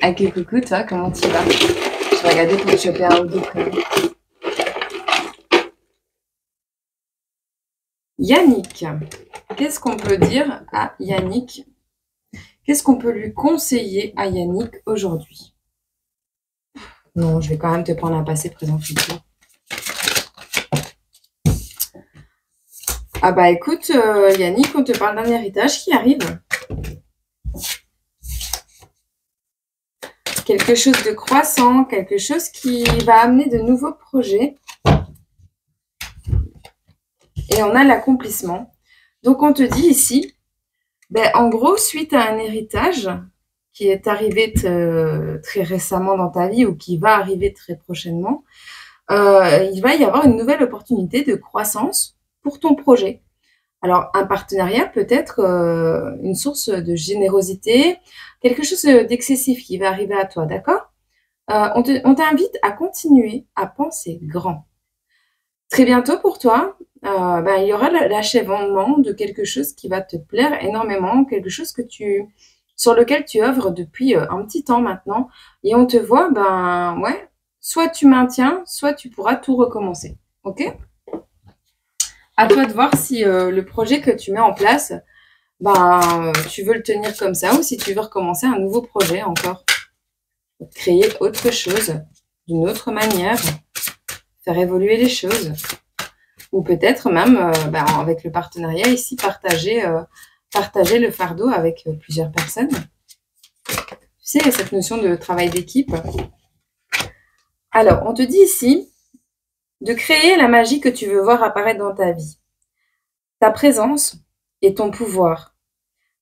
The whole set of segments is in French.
Ok, coucou, toi, comment tu vas? Je vais regarder pour te choper un ou deux prénoms. Yannick. Qu'est-ce qu'on peut dire à Yannick? Qu'est-ce qu'on peut lui conseiller à Yannick aujourd'hui? Non, je vais quand même te prendre un passé, présent, futur. Ah bah écoute, Yannick, on te parle d'un héritage qui arrive. Quelque chose de croissant, quelque chose qui va amener de nouveaux projets. Et on a l'accomplissement. Donc on te dit ici, ben, en gros, suite à un héritage qui est arrivé très récemment dans ta vie ou qui va arriver très prochainement, il va y avoir une nouvelle opportunité de croissance pour ton projet. Alors, un partenariat peut être une source de générosité, quelque chose d'excessif qui va arriver à toi, d'accord? On t'invite à continuer à penser grand. Très bientôt pour toi, ben, il y aura l'achèvement de quelque chose qui va te plaire énormément, quelque chose sur lequel tu œuvres depuis un petit temps maintenant. Et on te voit, ben ouais, soit tu maintiens, soit tu pourras tout recommencer. Ok? À toi de voir si le projet que tu mets en place, ben tu veux le tenir comme ça ou si tu veux recommencer un nouveau projet encore. Créer autre chose d'une autre manière, faire évoluer les choses. Ou peut-être même, avec le partenariat ici, partager le fardeau avec plusieurs personnes. Tu sais, cette notion de travail d'équipe. Alors, on te dit ici de créer la magie que tu veux voir apparaître dans ta vie. Ta présence et ton pouvoir.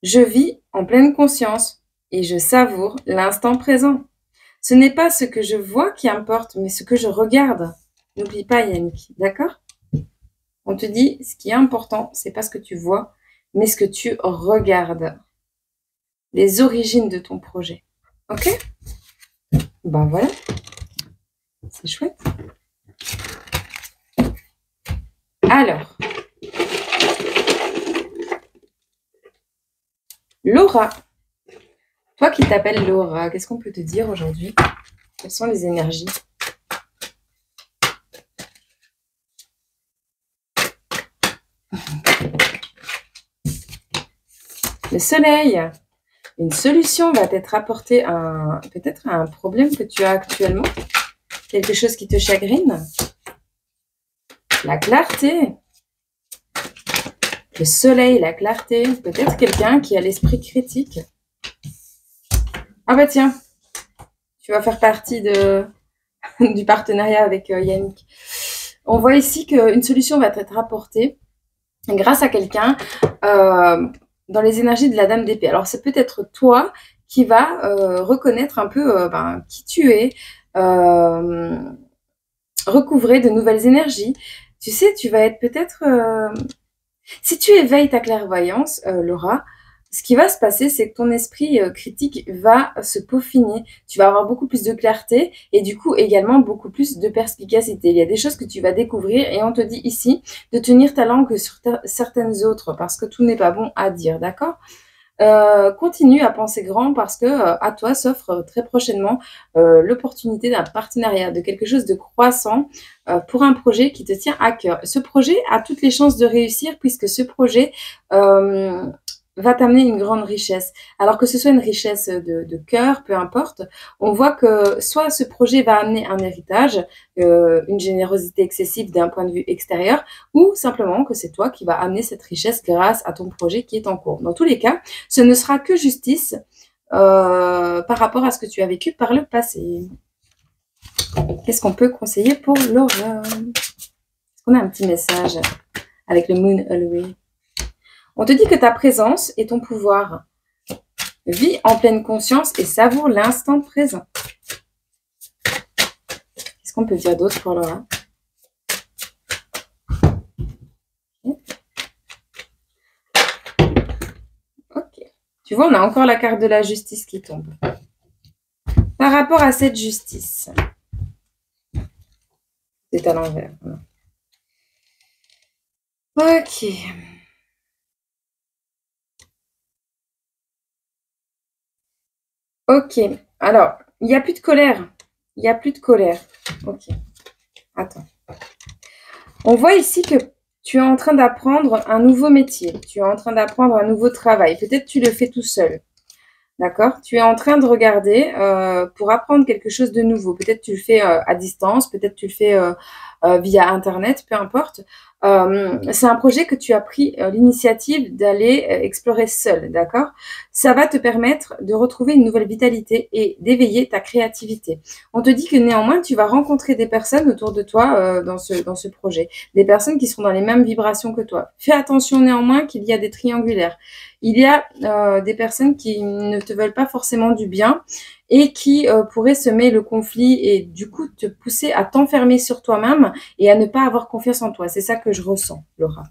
Je vis en pleine conscience et je savoure l'instant présent. Ce n'est pas ce que je vois qui importe, mais ce que je regarde. N'oublie pas, Yannick, d'accord? On te dit, ce qui est important, c'est pas ce que tu vois, mais ce que tu regardes. Les origines de ton projet. Ok? Ben voilà. C'est chouette. Alors, Laura. Toi qui t'appelles Laura, qu'est-ce qu'on peut te dire aujourd'hui? Quelles sont les énergies? Le soleil. Une solution va t'être apportée peut-être à un problème que tu as actuellement. Quelque chose qui te chagrine. La clarté. Le soleil, la clarté. Peut-être quelqu'un qui a l'esprit critique. Ah bah tiens, tu vas faire partie du partenariat avec Yannick. On voit ici qu'une solution va t'être apportée grâce à quelqu'un dans les énergies de la Dame d'épée. Alors, c'est peut-être toi qui va reconnaître un peu qui tu es, recouvrer de nouvelles énergies. Tu sais, tu vas être peut-être... si tu éveilles ta clairvoyance, Laura, ce qui va se passer, c'est que ton esprit critique va se peaufiner. Tu vas avoir beaucoup plus de clarté et du coup également beaucoup plus de perspicacité. Il y a des choses que tu vas découvrir et on te dit ici de tenir ta langue sur certaines autres parce que tout n'est pas bon à dire, d'accord? Continue à penser grand parce que à toi s'offre très prochainement l'opportunité d'un partenariat, de quelque chose de croissant pour un projet qui te tient à cœur. Ce projet a toutes les chances de réussir puisque ce projet va t'amener une grande richesse. Alors que ce soit une richesse de cœur, peu importe, on voit que soit ce projet va amener un héritage, une générosité excessive d'un point de vue extérieur, ou simplement que c'est toi qui vas amener cette richesse grâce à ton projet qui est en cours. Dans tous les cas, ce ne sera que justice par rapport à ce que tu as vécu par le passé. Qu'est-ce qu'on peut conseiller pour Laura? Est-ce qu'on a un petit message avec le Moon Halloween? On te dit que ta présence et ton pouvoir. Vis en pleine conscience et savoure l'instant présent. Qu'est-ce qu'on peut dire d'autre pour Laura? Ok. Tu vois, on a encore la carte de la justice qui tombe. Par rapport à cette justice, c'est à l'envers. Ok. Ok. Alors, il n'y a plus de colère. Il n'y a plus de colère. Ok, attends. On voit ici que tu es en train d'apprendre un nouveau métier. Tu es en train d'apprendre un nouveau travail. Peut-être tu le fais tout seul. D'accord? Tu es en train de regarder pour apprendre quelque chose de nouveau. Peut-être tu le fais à distance, peut-être tu le fais via Internet, peu importe. C'est un projet que tu as pris l'initiative d'aller explorer seul, d'accord? Ça va te permettre de retrouver une nouvelle vitalité et d'éveiller ta créativité. On te dit que néanmoins, tu vas rencontrer des personnes autour de toi dans ce projet, des personnes qui seront dans les mêmes vibrations que toi. Fais attention néanmoins qu'il y a des triangulaires. Il y a des personnes qui ne te veulent pas forcément du bien et qui pourraient semer le conflit et du coup te pousser à t'enfermer sur toi-même et à ne pas avoir confiance en toi. C'est ça que je ressens, Laura.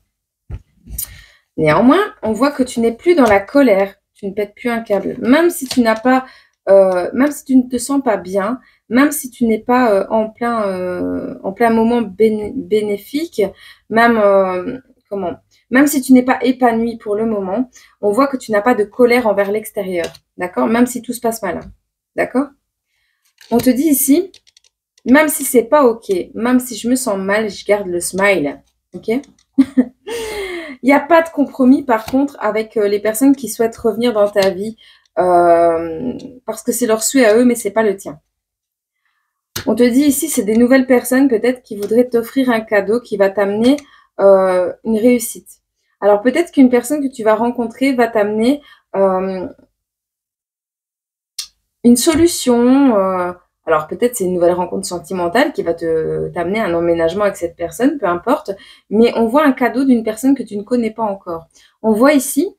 Néanmoins, on voit que tu n'es plus dans la colère, tu ne pètes plus un câble. Même si tu n'as pas, même si tu ne te sens pas bien, même si tu n'es pas en plein moment bénéfique, même comment, même si tu n'es pas épanoui pour le moment, on voit que tu n'as pas de colère envers l'extérieur, d'accord? Même si tout se passe mal, hein, d'accord? On te dit ici, même si c'est pas ok, même si je me sens mal, je garde le smile, ok? Il n'y a pas de compromis, par contre, avec les personnes qui souhaitent revenir dans ta vie parce que c'est leur souhait à eux, mais c'est pas le tien. On te dit ici, c'est des nouvelles personnes peut-être qui voudraient t'offrir un cadeau qui va t'amener une réussite. Alors peut-être qu'une personne que tu vas rencontrer va t'amener euh, une solution. Alors peut-être c'est une nouvelle rencontre sentimentale qui va t'amener un emménagement avec cette personne, peu importe. Mais on voit un cadeau d'une personne que tu ne connais pas encore. On voit ici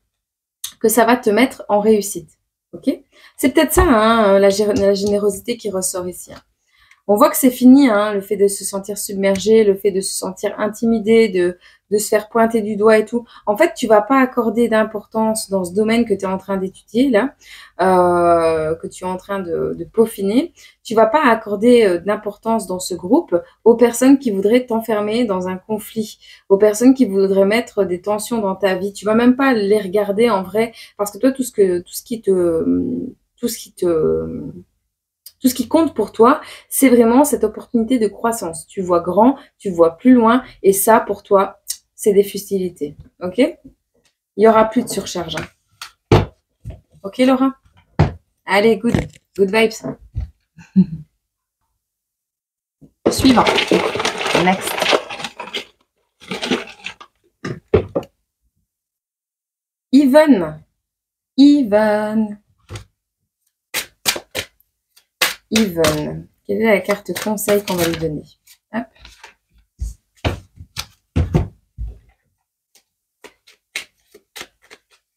que ça va te mettre en réussite. Ok? C'est peut-être ça, hein, la générosité qui ressort ici, hein. On voit que c'est fini, hein, le fait de se sentir submergé, le fait de se sentir intimidé, de se faire pointer du doigt et tout. En fait, tu vas pas accorder d'importance dans ce domaine que tu es en train d'étudier là, que tu es en train de peaufiner. Tu vas pas accorder d'importance dans ce groupe aux personnes qui voudraient t'enfermer dans un conflit, aux personnes qui voudraient mettre des tensions dans ta vie. Tu vas même pas les regarder en vrai, parce que toi, tout ce qui te tout ce qui compte pour toi, c'est vraiment cette opportunité de croissance. Tu vois grand, tu vois plus loin, et ça, pour toi, c'est des futilités. Ok? Il y aura plus de surcharge, hein. Ok, Laura? Allez, good. Good vibes. Suivant. Next. Yvonne. Yvonne. Yvonne. Quelle est la carte conseil qu'on va lui donner? Hop.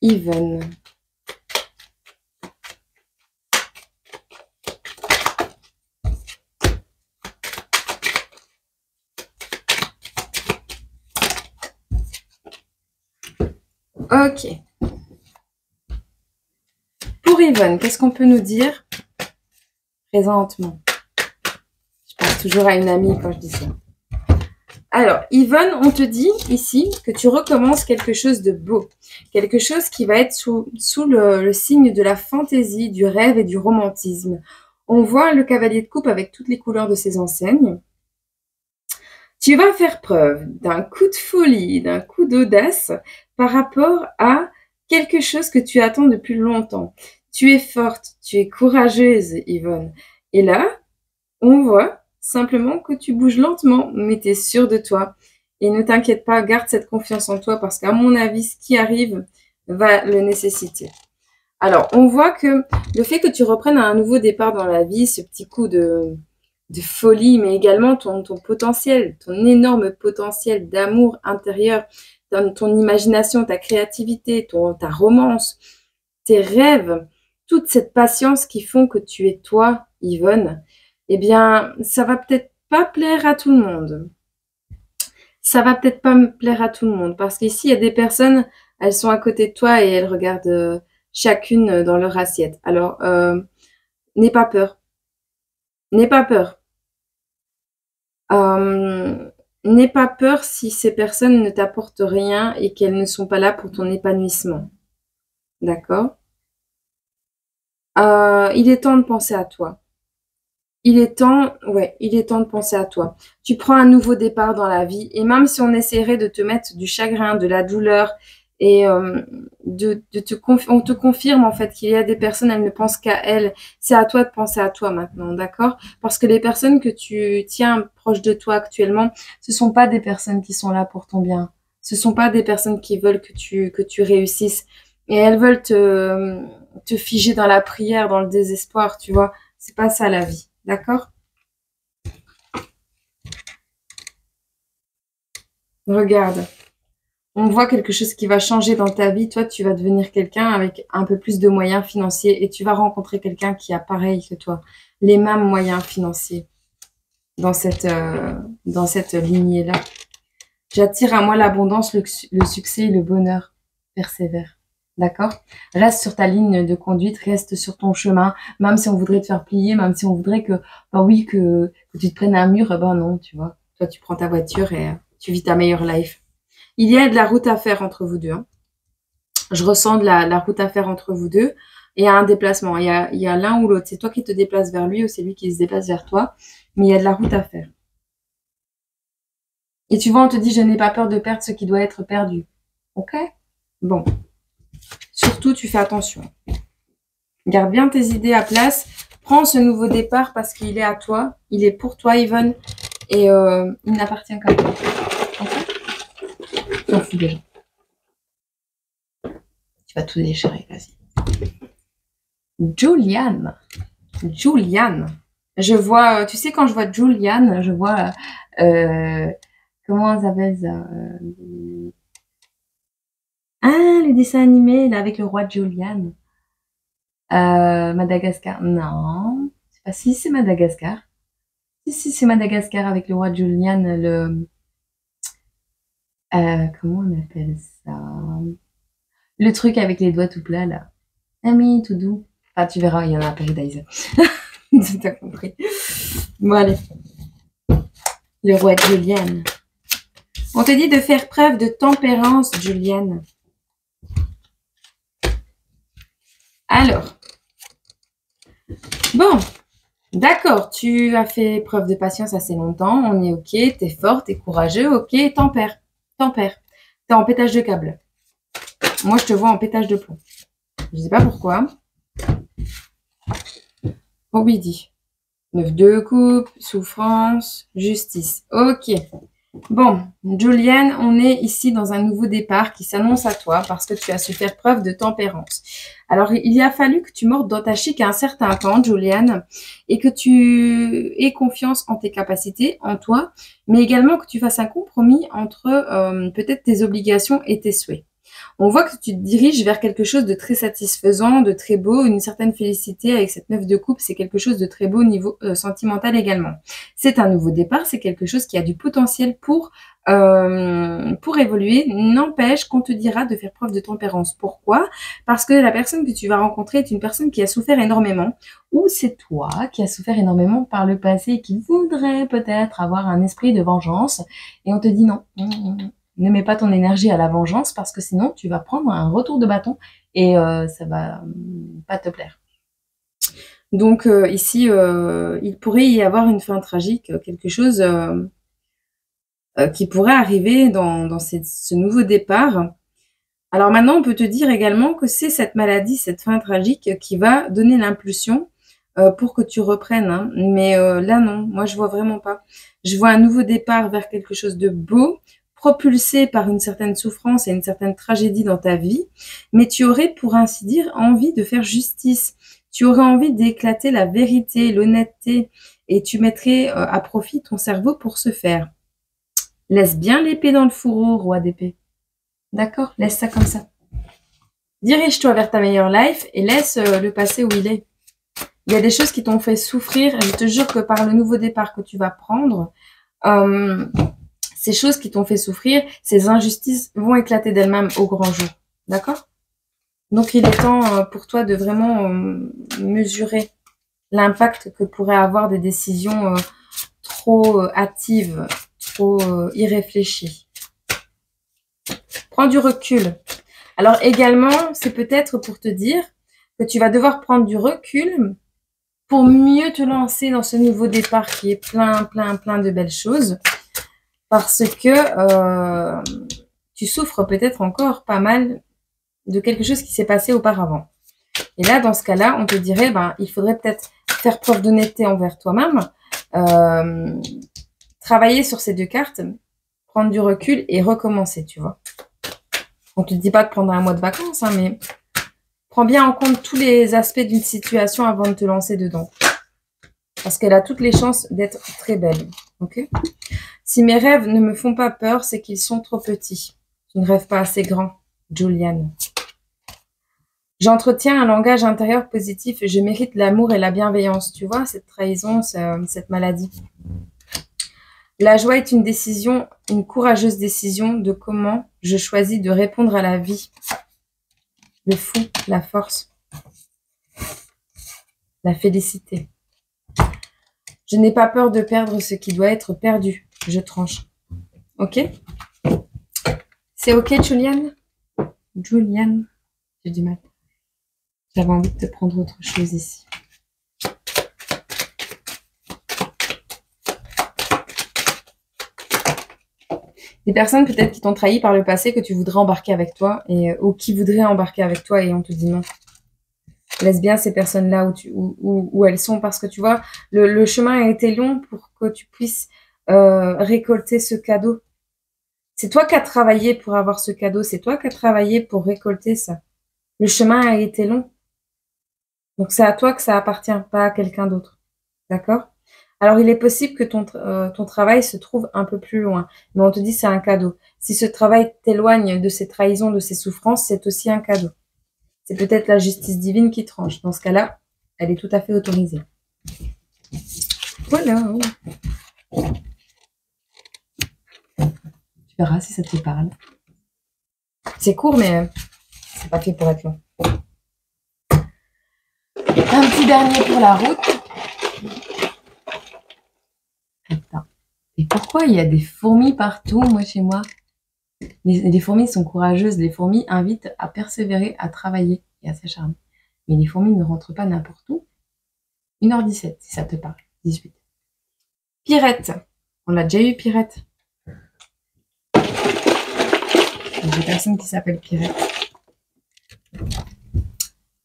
Yvonne. Ok. Pour Yvonne, qu'est-ce qu'on peut nous dire présentement? Je pense toujours à une amie quand je dis ça. Alors, Yvonne, on te dit ici que tu recommences quelque chose de beau, quelque chose qui va être sous le signe de la fantaisie, du rêve et du romantisme. On voit le cavalier de coupe avec toutes les couleurs de ses enseignes. Tu vas faire preuve d'un coup de folie, d'un coup d'audace par rapport à quelque chose que tu attends depuis longtemps. Tu es forte, tu es courageuse, Yvonne. Et là, on voit simplement que tu bouges lentement, mais tu es sûre de toi. Et ne t'inquiète pas, garde cette confiance en toi parce qu'à mon avis, ce qui arrive va le nécessiter. Alors, on voit que le fait que tu reprennes un nouveau départ dans la vie, ce petit coup de folie, mais également ton potentiel, ton énorme potentiel d'amour intérieur, ton imagination, ta créativité, ta romance, tes rêves, toute cette patience qui font que tu es toi, Yvonne, eh bien, ça va peut-être pas plaire à tout le monde. Ça va peut-être pas me plaire à tout le monde parce qu'ici, il y a des personnes, elles sont à côté de toi et elles regardent chacune dans leur assiette. Alors, n'aie pas peur. N'aie pas peur. Euh, N'aie pas peur si ces personnes ne t'apportent rien et qu'elles ne sont pas là pour ton épanouissement. D'accord? Il est temps de penser à toi. Il est temps, ouais, il est temps de penser à toi. Tu prends un nouveau départ dans la vie et même si on essaierait de te mettre du chagrin, de la douleur et on te confirme en fait qu'il y a des personnes, elles ne pensent qu'à elles. C'est à toi de penser à toi maintenant, d'accord? Parce que les personnes que tu tiens proches de toi actuellement, ce sont pas des personnes qui sont là pour ton bien. Ce sont pas des personnes qui veulent que tu réussisses et elles veulent te figer dans la prière, dans le désespoir, tu vois. C'est pas ça la vie. D'accord? Regarde, on voit quelque chose qui va changer dans ta vie. Toi, tu vas devenir quelqu'un avec un peu plus de moyens financiers et tu vas rencontrer quelqu'un qui a pareil que toi, les mêmes moyens financiers dans cette lignée-là. J'attire à moi l'abondance, le succès et le bonheur. Persévère. D'accord? Reste sur ta ligne de conduite, reste sur ton chemin, même si on voudrait te faire plier, même si on voudrait que, bah oui, que tu te prennes un mur, eh ben non, tu vois. Toi, tu prends ta voiture et tu vis ta meilleure life. Il y a de la route à faire entre vous deux. Hein. Je ressens de la route à faire entre vous deux. Et il y a un déplacement. Il y a l'un ou l'autre. C'est toi qui te déplaces vers lui ou c'est lui qui se déplace vers toi. Mais il y a de la route à faire. Et tu vois, on te dit, je n'ai pas peur de perdre ce qui doit être perdu. Ok? Bon. Surtout, tu fais attention. Garde bien tes idées à place. Prends ce nouveau départ parce qu'il est à toi. Il est pour toi, Yvonne. Et il n'appartient qu'à toi. Ok? T'en fous déjà. Tu vas tout déchirer, vas-y. Juliane. Juliane. Je vois, tu sais, quand je vois Juliane, je vois, comment on s'appelle ça? Ah, le dessin animé, là, avec le roi Juliane. Madagascar. Non. C'est pas si c'est Madagascar. Si, c'est Madagascar avec le roi Juliane, comment on appelle ça? Le truc avec les doigts tout plats, là. Ami, tout doux. Ah, tu verras, il y en a à Paradise. T'as compris. Bon, allez. Le roi Juliane. On te dit de faire preuve de tempérance, Juliane. Alors. Bon. D'accord, tu as fait preuve de patience assez longtemps. On est ok, t'es fort, t'es courageux, ok, tempère. Tempère. T'es en pétage de câble. Moi, je te vois en pétage de plomb. Je sais pas pourquoi. Dit. 9 de coupe, souffrance, justice. Ok. Bon, Juliane, on est ici dans un nouveau départ qui s'annonce à toi parce que tu as su faire preuve de tempérance. Alors, il a fallu que tu mordes dans ta chic un certain temps, Juliane, et que tu aies confiance en tes capacités, en toi, mais également que tu fasses un compromis entre peut-être tes obligations et tes souhaits. On voit que tu te diriges vers quelque chose de très satisfaisant, de très beau, une certaine félicité avec cette 9 de coupe, c'est quelque chose de très beau au niveau sentimental également. C'est un nouveau départ, c'est quelque chose qui a du potentiel pour évoluer. N'empêche qu'on te dira de faire preuve de tempérance. Pourquoi? Parce que la personne que tu vas rencontrer est une personne qui a souffert énormément, ou c'est toi qui as souffert énormément par le passé et qui voudrait peut-être avoir un esprit de vengeance, et on te dit non. Ne mets pas ton énergie à la vengeance parce que sinon tu vas prendre un retour de bâton et ça va pas te plaire. Donc ici, il pourrait y avoir une fin tragique, quelque chose qui pourrait arriver dans ce nouveau départ. Alors maintenant, on peut te dire également que c'est cette maladie, cette fin tragique qui va donner l'impulsion pour que tu reprennes. Hein. Mais là, non, moi je vois vraiment pas. Je vois un nouveau départ vers quelque chose de beau, propulsé par une certaine souffrance et une certaine tragédie dans ta vie, mais tu aurais, pour ainsi dire, envie de faire justice. Tu aurais envie d'éclater la vérité, l'honnêteté, et tu mettrais à profit ton cerveau pour ce faire. Laisse bien l'épée dans le fourreau, roi d'épée. D'accord? Laisse ça comme ça. Dirige-toi vers ta meilleure life et laisse le passé où il est. Il y a des choses qui t'ont fait souffrir. Je te jure que par le nouveau départ que tu vas prendre, ces choses qui t'ont fait souffrir, ces injustices vont éclater d'elles-mêmes au grand jour. D'accord? Donc, il est temps pour toi de vraiment mesurer l'impact que pourraient avoir des décisions trop hâtives, trop irréfléchies. Prends du recul. Alors également, c'est peut-être pour te dire que tu vas devoir prendre du recul pour mieux te lancer dans ce nouveau départ qui est plein de belles choses. Parce que tu souffres peut-être encore pas mal de quelque chose qui s'est passé auparavant. Et là, dans ce cas-là, on te dirait, il faudrait peut-être faire preuve d'honnêteté envers toi-même, travailler sur ces deux cartes, prendre du recul et recommencer, tu vois. On te dit pas de prendre un mois de vacances, hein, mais prends bien en compte tous les aspects d'une situation avant de te lancer dedans. Parce qu'elle a toutes les chances d'être très belle. Ok ? Si mes rêves ne me font pas peur, c'est qu'ils sont trop petits. Je ne rêve pas assez grand. Juliane. J'entretiens un langage intérieur positif. Je mérite l'amour et la bienveillance. Tu vois, cette trahison, cette maladie. La joie est une décision, une courageuse décision de comment je choisis de répondre à la vie. Le fou, la force, la félicité. Je n'ai pas peur de perdre ce qui doit être perdu. Je tranche. Ok? C'est ok, Juliane? Juliane? J'ai du mal. J'avais envie de te prendre autre chose ici. Des personnes peut-être qui t'ont trahi par le passé, que tu voudrais embarquer avec toi, ou qui voudraient embarquer avec toi, et on te dit non. Laisse bien ces personnes-là où elles sont, parce que tu vois, le chemin a été long pour que tu puisses récolter ce cadeau. C'est toi qui as travaillé pour avoir ce cadeau, c'est toi qui as travaillé pour récolter ça. Le chemin a été long. Donc c'est à toi que ça appartient, pas à quelqu'un d'autre. D'accord? Alors il est possible que ton travail se trouve un peu plus loin, mais on te dit c'est un cadeau. Si ce travail t'éloigne de ces trahisons, de ces souffrances, c'est aussi un cadeau. C'est peut-être la justice divine qui tranche. Dans ce cas-là, elle est tout à fait autorisée. Voilà. Tu verras si ça te parle. C'est court, mais c'est pas fait pour être long. Un petit dernier pour la route. Attends. Et pourquoi il y a des fourmis partout, moi, chez moi? Les fourmis sont courageuses. Les fourmis invitent à persévérer, à travailler et à s'acharner. Mais les fourmis ne rentrent pas n'importe où. 1h17, si ça te parle. 18. Pirette. On l'a déjà eu, Pirette. Il y a des personnes qui s'appellent Pirette.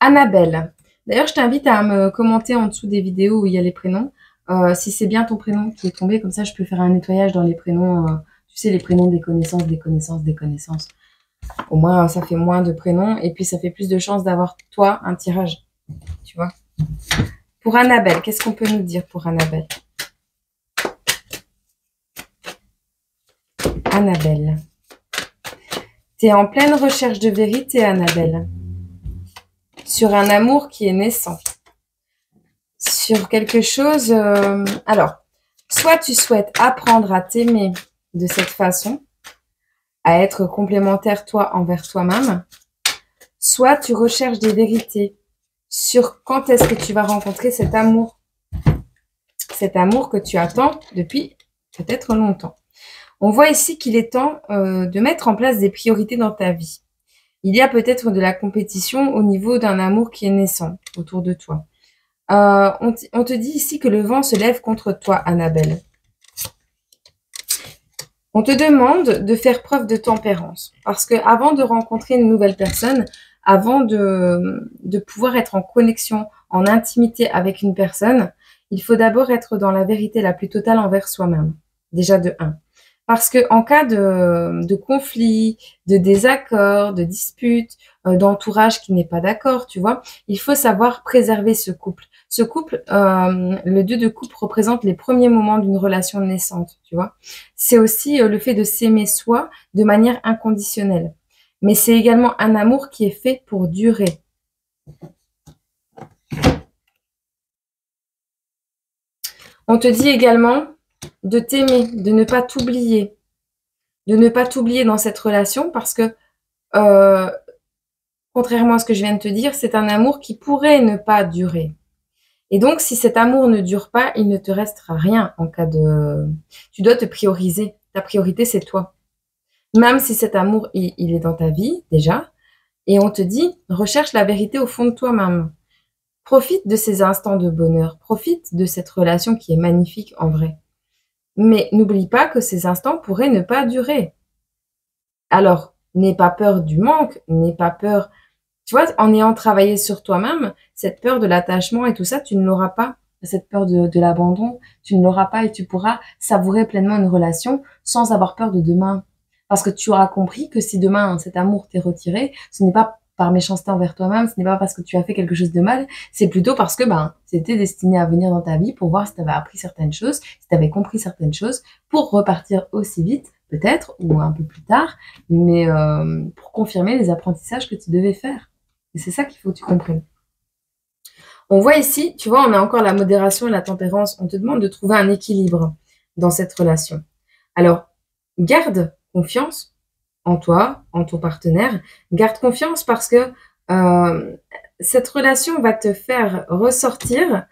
Annabelle. D'ailleurs, je t'invite à me commenter en dessous des vidéos où il y a les prénoms. Si c'est bien ton prénom qui est tombé, comme ça, je peux faire un nettoyage dans les prénoms. Tu sais, les prénoms des connaissances, des connaissances, des connaissances. Au moins, ça fait moins de prénoms et puis ça fait plus de chances d'avoir, toi, un tirage. Tu vois. Pour Annabelle, qu'est-ce qu'on peut nous dire pour Annabelle? Annabelle. Tu es en pleine recherche de vérité, Annabelle. Sur un amour qui est naissant. Sur quelque chose... alors, soit tu souhaites apprendre à t'aimer de cette façon, à être complémentaire toi envers toi-même, soit tu recherches des vérités sur quand est-ce que tu vas rencontrer cet amour que tu attends depuis peut-être longtemps. On voit ici qu'il est temps de mettre en place des priorités dans ta vie. Il y a peut-être de la compétition au niveau d'un amour qui est naissant autour de toi. On te dit ici que le vent se lève contre toi, Annabelle. On te demande de faire preuve de tempérance. Parce que avant de rencontrer une nouvelle personne, avant de pouvoir être en connexion, en intimité avec une personne, il faut d'abord être dans la vérité la plus totale envers soi-même. Déjà de 1. Parce que en cas de conflit, de désaccord, de dispute, d'entourage qui n'est pas d'accord, tu vois, il faut savoir préserver ce couple. Ce couple, le 2 de coupe représente les premiers moments d'une relation naissante, tu vois. C'est aussi le fait de s'aimer soi de manière inconditionnelle. Mais c'est également un amour qui est fait pour durer. On te dit également de t'aimer, de ne pas t'oublier. De ne pas t'oublier dans cette relation parce que, contrairement à ce que je viens de te dire, c'est un amour qui pourrait ne pas durer. Et donc, si cet amour ne dure pas, il ne te restera rien en cas de... Tu dois te prioriser. Ta priorité, c'est toi. Même si cet amour, il est dans ta vie, déjà, Et on te dit, recherche la vérité au fond de toi-même. Profite de ces instants de bonheur. Profite de cette relation qui est magnifique en vrai. Mais n'oublie pas que ces instants pourraient ne pas durer. Alors, n'aie pas peur du manque, n'aie pas peur. Tu vois, en ayant travaillé sur toi-même, cette peur de l'attachement et tout ça, tu ne l'auras pas. Cette peur de l'abandon, tu ne l'auras pas et tu pourras savourer pleinement une relation sans avoir peur de demain. Parce que tu auras compris que si demain cet amour t'est retiré, ce n'est pas par méchanceté envers toi-même, ce n'est pas parce que tu as fait quelque chose de mal, c'est plutôt parce que c'était destiné à venir dans ta vie pour voir si tu avais appris certaines choses, si tu avais compris certaines choses, pour repartir aussi vite, peut-être, ou un peu plus tard, mais pour confirmer les apprentissages que tu devais faire. Et c'est ça qu'il faut que tu comprennes. On voit ici, tu vois, on a encore la modération et la tempérance. On te demande de trouver un équilibre dans cette relation. Alors, garde confiance en toi, en ton partenaire. Garde confiance parce que cette relation va te faire ressortir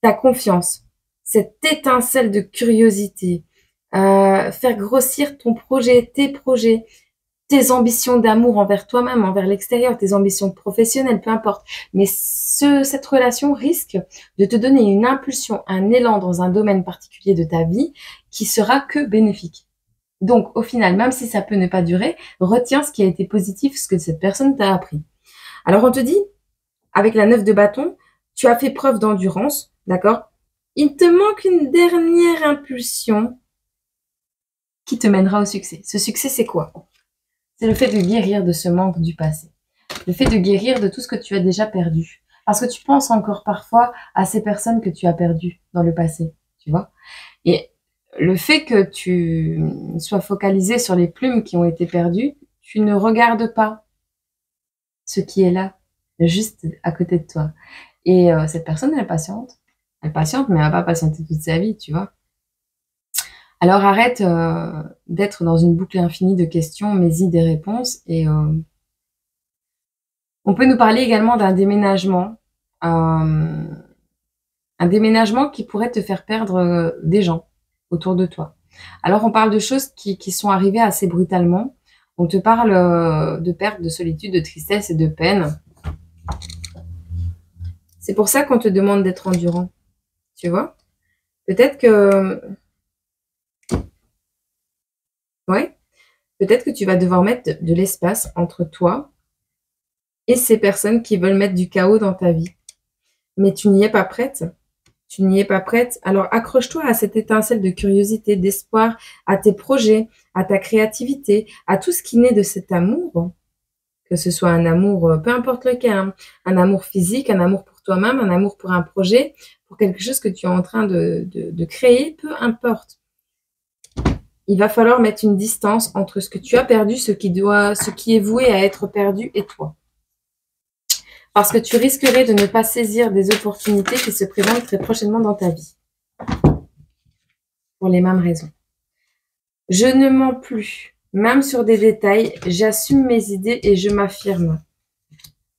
ta confiance, cette étincelle de curiosité, faire grossir ton projet, tes projets, tes ambitions d'amour envers toi-même, envers l'extérieur, tes ambitions professionnelles, peu importe. Mais cette relation risque de te donner une impulsion, un élan dans un domaine particulier de ta vie qui sera que bénéfique. Donc, au final, même si ça peut ne pas durer, retiens ce qui a été positif, ce que cette personne t'a appris. Alors, on te dit, avec la 9 de bâton, tu as fait preuve d'endurance, d'accord? Il te manque une dernière impulsion qui te mènera au succès. Ce succès, c'est quoi? C'est le fait de guérir de ce manque du passé. Le fait de guérir de tout ce que tu as déjà perdu. Parce que tu penses encore parfois à ces personnes que tu as perdues dans le passé, tu vois. Et le fait que tu sois focalisé sur les plumes qui ont été perdues, tu ne regardes pas ce qui est là, juste à côté de toi. Et cette personne, elle patiente. Elle patiente, mais elle va pas patienter toute sa vie, tu vois. Alors arrête d'être dans une boucle infinie de questions, mais-y des réponses. Et on peut nous parler également d'un déménagement. Un déménagement qui pourrait te faire perdre des gens autour de toi. Alors on parle de choses qui sont arrivées assez brutalement. On te parle de perte, de solitude, de tristesse et de peine. C'est pour ça qu'on te demande d'être endurant. Tu vois? Peut-être que... Ouais. Peut-être que tu vas devoir mettre de l'espace entre toi et ces personnes qui veulent mettre du chaos dans ta vie. Mais tu n'y es pas prête. Tu n'y es pas prête. Alors accroche-toi à cette étincelle de curiosité, d'espoir, à tes projets, à ta créativité, à tout ce qui naît de cet amour. Que ce soit un amour, peu importe lequel, hein, un amour physique, un amour pour toi-même, un amour pour un projet, pour quelque chose que tu es en train de créer, peu importe. Il va falloir mettre une distance entre ce que tu as perdu, ce qui est voué à être perdu et toi. Parce que tu risquerais de ne pas saisir des opportunités qui se présentent très prochainement dans ta vie. Pour les mêmes raisons. Je ne mens plus. Même sur des détails, j'assume mes idées et je m'affirme.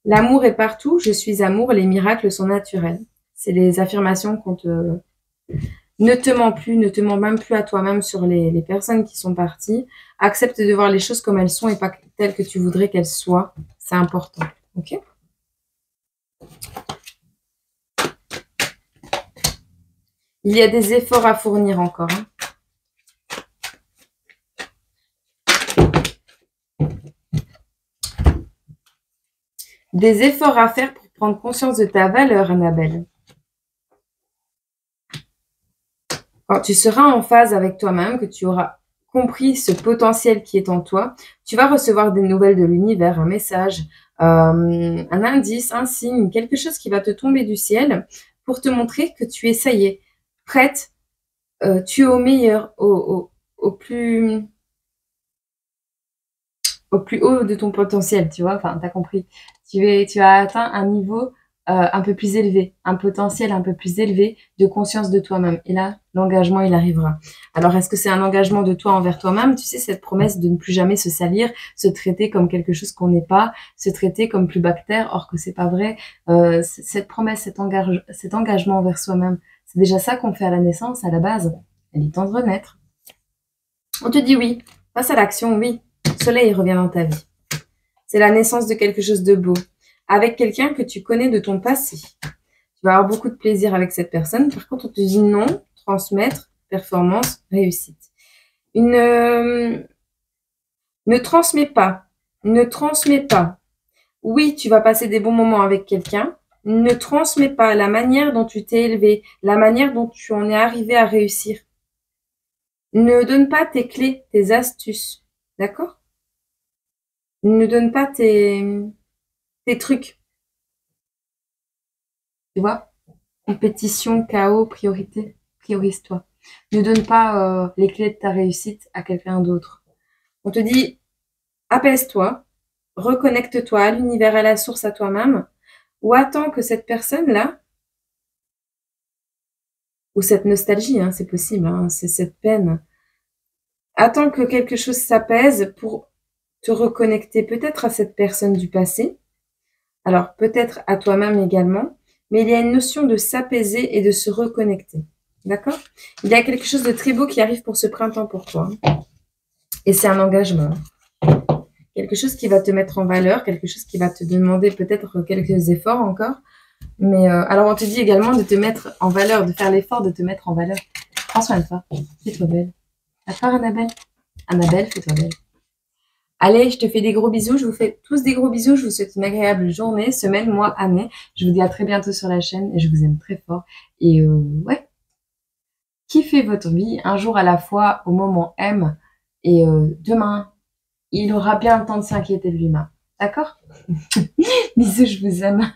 L'amour est partout, je suis amour, les miracles sont naturels. C'est les affirmations qu'on te... Ne te mens plus, ne te mens même plus à toi-même sur les personnes qui sont parties. Accepte de voir les choses comme elles sont et pas telles que tu voudrais qu'elles soient. C'est important, ok ? Il y a des efforts à fournir encore. Hein. Des efforts à faire pour prendre conscience de ta valeur, Annabelle. Quand tu seras en phase avec toi-même, que tu auras compris ce potentiel qui est en toi, tu vas recevoir des nouvelles de l'univers, un message, un indice, un signe, quelque chose qui va te tomber du ciel pour te montrer que tu es, ça y est, prête, tu es au meilleur, au plus haut de ton potentiel, tu vois, enfin, t'as compris. Tu as atteint un niveau un peu plus élevé, un potentiel un peu plus élevé de conscience de toi-même. Et là, l'engagement, il arrivera. Alors, est-ce que c'est un engagement de toi envers toi-même? Tu sais, cette promesse de ne plus jamais se salir, se traiter comme quelque chose qu'on n'est pas, se traiter comme plus bactère, or que c'est pas vrai. Cette promesse, cet engagement envers soi-même, c'est déjà ça qu'on fait à la naissance, à la base. Elle est temps de renaître. On te dit oui. Passe à l'action, oui. Le soleil revient dans ta vie. C'est la naissance de quelque chose de beau. Avec quelqu'un que tu connais de ton passé. Tu vas avoir beaucoup de plaisir avec cette personne. Par contre, on te dit non, transmettre, performance, réussite. Ne transmets pas. Ne transmets pas. Oui, tu vas passer des bons moments avec quelqu'un. Ne transmets pas la manière dont tu t'es élevé, la manière dont tu en es arrivé à réussir. Ne donne pas tes clés, tes astuces. D'accord? Ne donne pas tes trucs. Tu vois? Compétition, chaos, priorité. Priorise-toi. Ne donne pas les clés de ta réussite à quelqu'un d'autre. On te dit, apaise-toi, reconnecte-toi à l'univers, à la source, à toi-même, ou attends que cette personne-là, ou cette nostalgie, hein, c'est possible, hein, c'est cette peine, attends que quelque chose s'apaise pour te reconnecter peut-être à cette personne du passé, alors peut-être à toi-même également, mais il y a une notion de s'apaiser et de se reconnecter. D'accord? Il y a quelque chose de très beau qui arrive pour ce printemps pour toi. Et c'est un engagement. Quelque chose qui va te mettre en valeur, quelque chose qui va te demander peut-être quelques efforts encore. Mais alors on te dit également de te mettre en valeur, de faire l'effort de te mettre en valeur. Prends soin de toi. Fais-toi belle. D'accord, Annabelle? Annabelle, fais-toi belle. Allez, je te fais des gros bisous. Je vous fais tous des gros bisous. Je vous souhaite une agréable journée, semaine, mois, année. Je vous dis à très bientôt sur la chaîne et je vous aime très fort. Et ouais, kiffez votre vie un jour à la fois au moment M. Et demain, il aura bien le temps de s'inquiéter de l'humain. D'accord? Bisous, je vous aime.